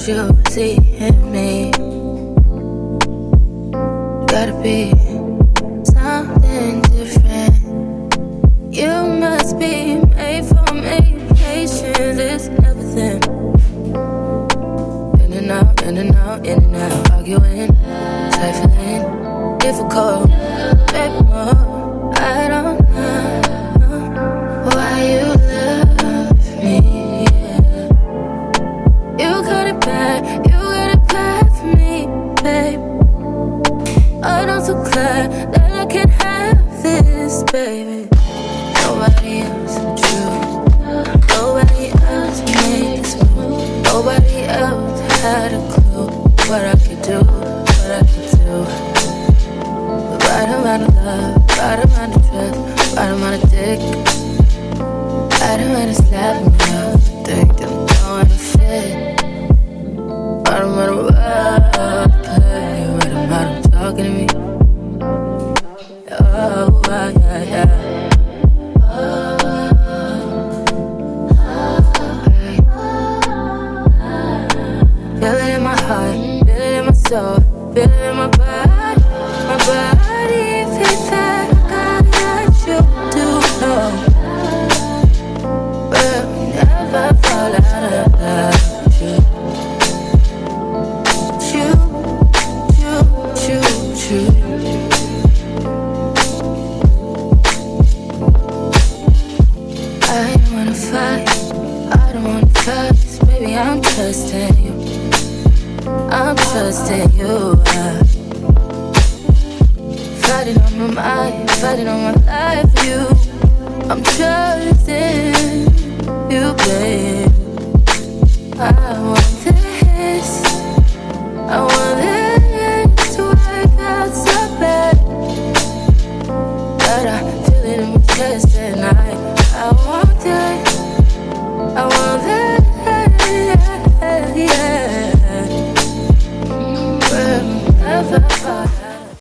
you see in me. Gotta be something different. You must be made for me. Patience is everything. In and out, in and out, in and out. Arguing, trifling, difficult. Baby, more, I don't know why you love me. You got it bad for me, babe. I'm so glad that I can have this, baby. Nobody else true. Nobody else made this move. Nobody else had a clue what I could do, what I could do. The right amount of love, right amount of trust, right amount of dick. I don't wanna slap me off, think that I'm going to fit. Right amount of love, play, right amount of talking to me. Oh, yeah, yeah. Feel it in my heart, feel it in my soul, feel it in my body. My body feels like I got you to know. We'll never fall out of love with you. I don't wanna fight, I don't wanna fuss. Baby, I'm trusting you, I'm trusting you. Fighting on my mind, fighting on my life, you. I'm trusting you, baby.